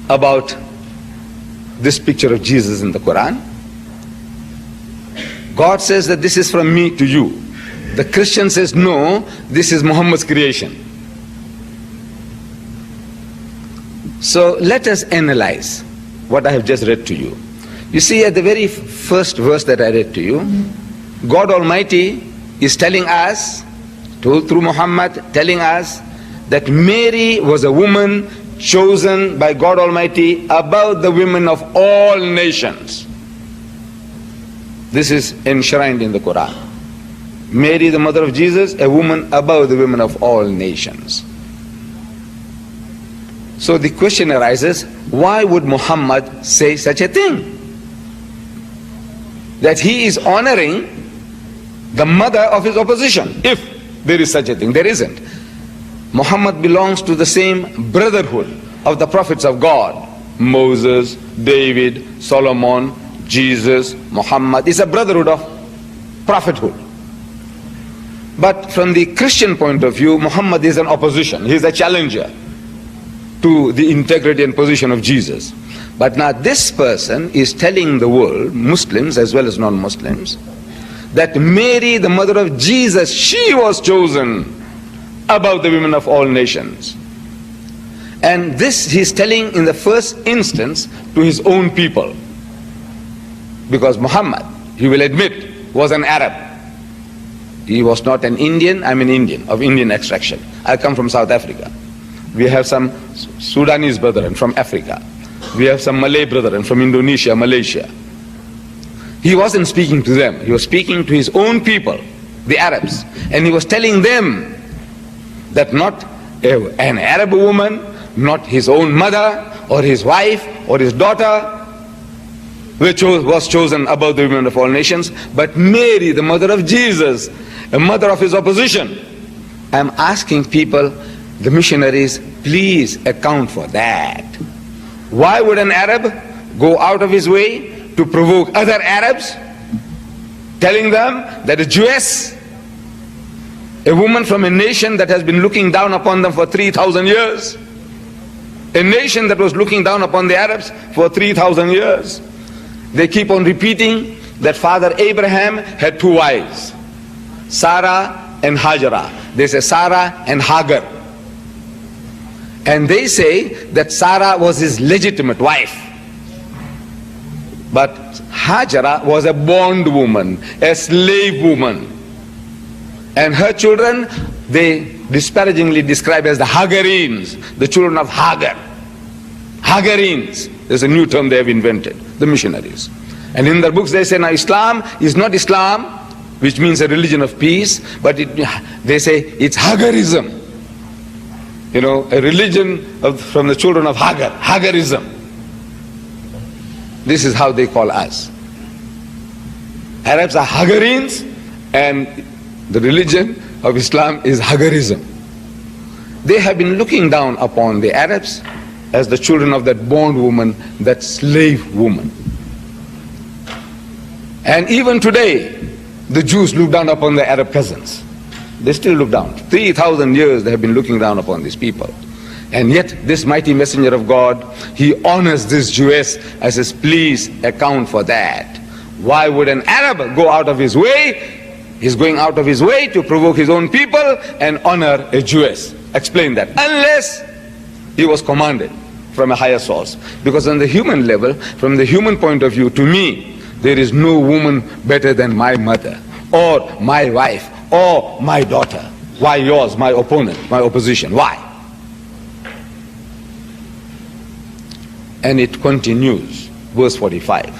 about this picture of Jesus in the Quran. God says that this is from me to you. The Christian says, no, this is Muhammad's creation. So let us analyze what I have just read to you. You see, at the very first verse that I read to you, God Almighty is telling us, through Muhammad, telling us that Mary was a woman chosen by God Almighty above the women of all nations. This is enshrined in the Quran. Mary, the mother of Jesus, a woman above the women of all nations. So the question arises, why would Muhammad say such a thing? That he is honoring the mother of his opposition, if there is such a thing. There isn't. Muhammad belongs to the same brotherhood of the prophets of God. Moses, David, Solomon, Jesus, Muhammad. It's a brotherhood of prophethood. But from the Christian point of view, Muhammad is an opposition. He is a challenger to the integrity and position of Jesus. But now this person is telling the world, Muslims as well as non-Muslims, that Mary, the mother of Jesus, she was chosen above the women of all nations. And this he's telling in the first instance to his own people. Because Muhammad, he will admit, was an Arab. He was not an Indian. I'm an Indian, of Indian extraction. I come from South Africa. We have some Sudanese brethren from Africa. We have some Malay brethren from Indonesia, Malaysia. He wasn't speaking to them. He was speaking to his own people, the Arabs. And he was telling them that not an Arab woman, not his own mother or his wife or his daughter was chosen above the women of all nations, but Mary, the mother of Jesus, a mother of his opposition. I'm asking people, the missionaries, please account for that. Why would an Arab go out of his way to provoke other Arabs, telling them that a Jewess, a woman from a nation that has been looking down upon them for 3,000 years, a nation that was looking down upon the Arabs for 3,000 years, they keep on repeating that Father Abraham had two wives, Sarah and Hajara. They say Sarah and Hagar. And they say that Sarah was his legitimate wife. But Hajara was a bondwoman, a slave woman. And her children, they disparagingly describe as the Hagarines, the children of Hagar. Hagarines. There's a new term they have invented, the missionaries. And in their books they say, now Islam is not Islam, which means a religion of peace, but they say it's Hagarism. You know, a religion from the children of Hagar, Hagarism. This is how they call us. Arabs are Hagarines, and the religion of Islam is Hagarism. They have been looking down upon the Arabs as the children of that bondwoman, that slave woman. And even today, the Jews look down upon their Arab cousins. They still look down. 3,000 years they have been looking down upon these people. And yet this mighty messenger of God, he honors this Jewess and says, please account for that. Why would an Arab go out of his way? He's going out of his way to provoke his own people and honor a Jewess. Explain that. Unless he was commanded from a higher source. Because on the human level, from the human point of view, to me, there is no woman better than my mother, or my wife, or my daughter. Why yours, my opponent, my opposition? Why? And it continues, verse 45.